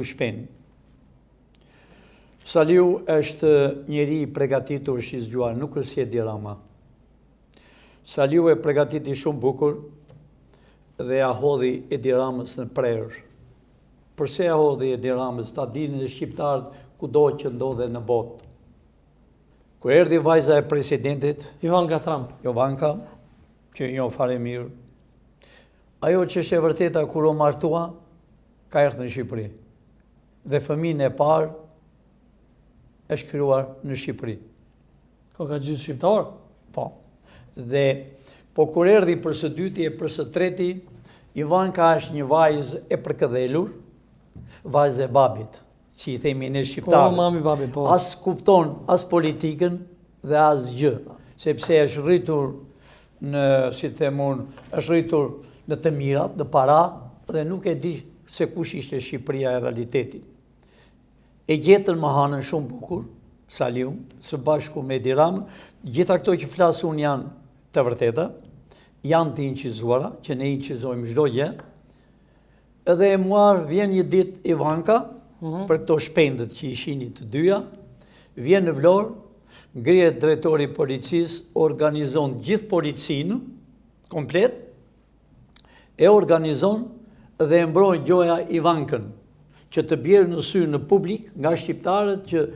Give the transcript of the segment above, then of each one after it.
Shpen. Saliu është njeri I pregatitur që I zgjuar, nuk është si Edi Rama. Saliu e pregatiti shumë bukur dhe ja hodhi Edi Ramës në prerë. Përse ja hodhi Edi Ramës, ta dinin e shqiptarët kudo që ndodhe në botë. Kur erdhi vajza e presidentit, Ivanka Trump, që jo fare mirë, ajo që është e vërteta kur o martua, ka erdhur në Shqipëri. Dhe fëmijën e parë është krijuar në Shqipëri. ka gjysmë shqiptar? Po. Dhe po kur erdhi për së dyti e për së treti, Ivanka është një vajzë e përkëdhelur, vajzë e babit, që I themi ne shqiptarë. Po, mami babi, po. As kupton, as politikën dhe as gjë, sepse është rritur në, si themun, është rritur në të mirat, në para, dhe nuk e di se kush ishte Shqipëria e realitetit. E gjetën më hanën shumë bukur, Saliu, së bashku me Edi Ramën, gjitha këto që flasë unë janë të vërteta, janë të incizuara, që ne incizojmë çdo gjë, edhe e muar vjen një ditë Ivanka, për këto shpendët që I shini të dyja, vjen në Vlorë, ngrihet drejtori I policisë, organizon gjithë policinë, komplet, e organizon dhe e mbron gjoja Ivankën, që të bjerë në sy në publik nga shqiptarët që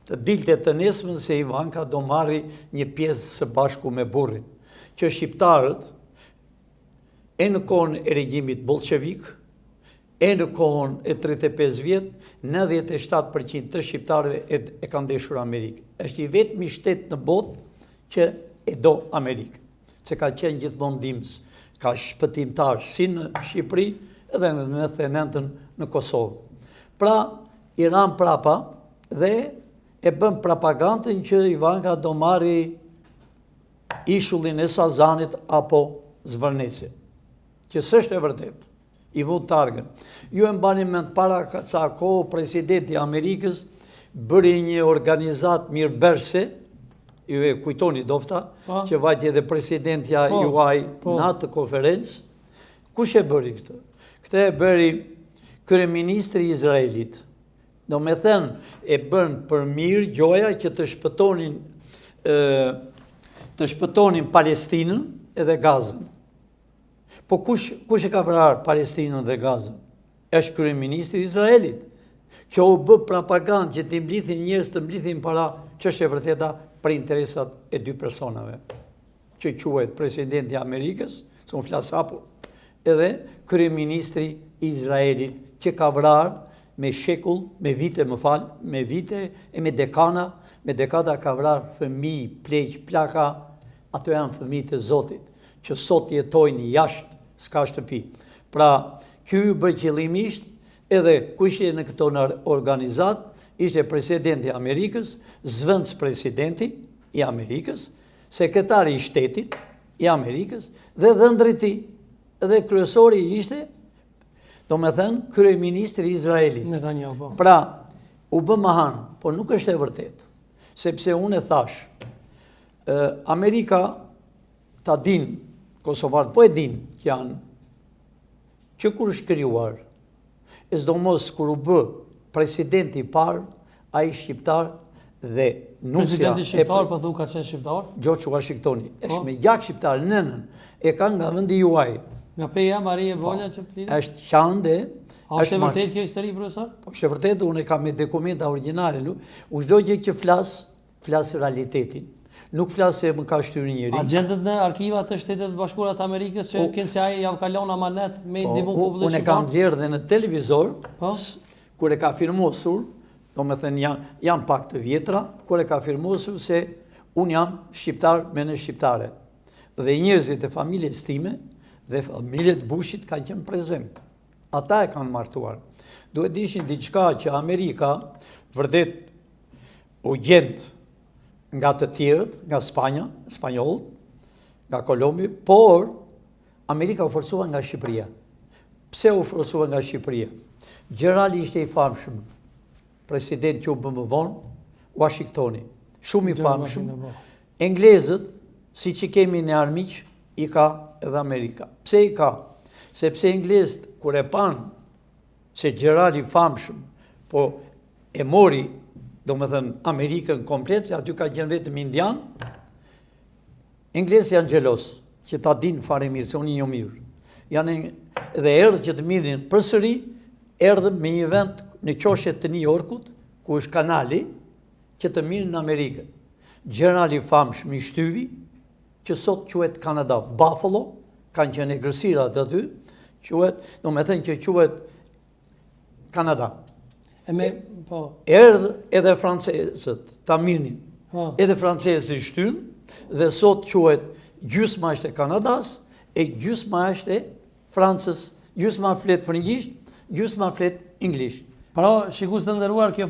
të dilte të nesmën se Ivanka do marri një pjesë së bashku me burrin. Që shqiptarët, e në kohën e regjimit bolshevik, e në kohën e 35 vjet, 97% të shqiptarëve e kanë deshur Amerikë. Është I vetmi shtet në botë që e do Amerikë, që ka qenë gjithmonë ndihmës, ka shpëtimtar si në Shqipëri edhe në 99-ën në Kosovë. Pra, I ran prapa dhe e bën propagandën që Ivanka do marri ishullin e Sazanit apo Zvërneci, që s'është e vërtetë. I vu targën. Ju e mbani mend para ca kohë presidenti I Amerikës bëri një organizat mirëbërëse, ju e kujtoni dofta, që vajti edhe presidentja juaj në atë konferencë. Kush e bëri këtë? Këtë e bëri kryeministri I Izraelit. Do me thënë, e bën për mirë gjoja që të shpëtonin Palestinën edhe Gazën. Po kush e ka vrarë Palestinën dhe Gazën? Është kryeministri I Izraelit, që u bë propagandë që të mblidhin njerëz të mblidhin para ç'është e vërteta për interesat e dy personave, që quhet presidenti I Amerikës, s'u flas apo, edhe kryeministri I Izraelit, që ka vrarë me shekull, me vite e me dekada ka vrarë fëmijë, pleq, plaka, ato janë fëmijët e Zotit, që sot jetojnë jashtë, s'ka shtëpi. Pra, ky u bë qëllimisht, edhe ku ishte në këto organizat, ishte presidenti I Amerikës, zvendës presidenti I Amerikës, sekretari I shtetit I Amerikës, dhe dhëndriti, dhe kryesori ishte, do me thënë, kryeministri I Izraelit. Pra, u bë mahan, po nuk është e vërtet, sepse unë e thash, Amerika ta din, Kosovarët, po e din që janë, që kur është krijuar, e s'domos kur u bë presidenti I parë, ai shqiptar dhe nusja... Presidenti shqiptar, po thu ka qenë shqiptar? Gjoqë Washingtoni, është me gjak shqiptar, nënën, e ka nga vendi juaj. Nga Peja, Marie Volja që flitë? Është qande... A është e vërtet kjo histori, profesor? Po është e vërtet, unë e kam me dokumenta originale, u çdo gjë që flas realitetin. Nuk flasë se më ka shtyrë njëri. Agjentët në arkivat të Shtetet Bashkuara të Amerikës që kënë se aje javë kalon amanet me ndihmë popullin unë e kam nxjerrë dhe në televizor, kur e ka firmosur, do me thënë janë pak të vjetra, kur e ka firmosur se unë jam shqiptar me në shqiptare. Dhe njerëzit e familjes time dhe familjet Bushit kanë qenë prezent. Ata e kanë martuar. Duhet dishin diçka që Amerika vërtet u gjendë nga të tjerët, nga Spanja, Spanjollët, nga Kolombi, por Amerika u forcua nga Shqipëria. Pse u forcua nga Shqipëria? Gjerali ishte I famshëm, president që u bë më vonë, Washingtoni, shumë I famshëm. Englezët, si që kemi në armiq, I ka edhe Amerika. Pse I ka? Sepse englezët, kur e panë se gjerali famshëm po e mori, do me thënë, Amerikën komplet, se aty ka qenë vetëm indian, Englesë janë gjelos, që ta dinë fare mirë, se unë një mirë. Dhe erdhë që të mirin përsëri, erdhë me një vend në qoshet të New Yorkut, ku është kanali, që të mirin në Amerikën. Gjenerali famshëm i shtyvi, që sot quhet Kanada, Buffalo, kanë qenë egërsirat aty, quhet, do me thënë që quhet Kanada. Erdhë edhe francesët, ta mirnin, edhe francesët i shtynë, dhe sot quhet gjysma është e Kanadas, e gjysma është e Francës, gjysma flet frëngjisht, gjysma flet inglisht. Pra, shikues të nderuar, kjo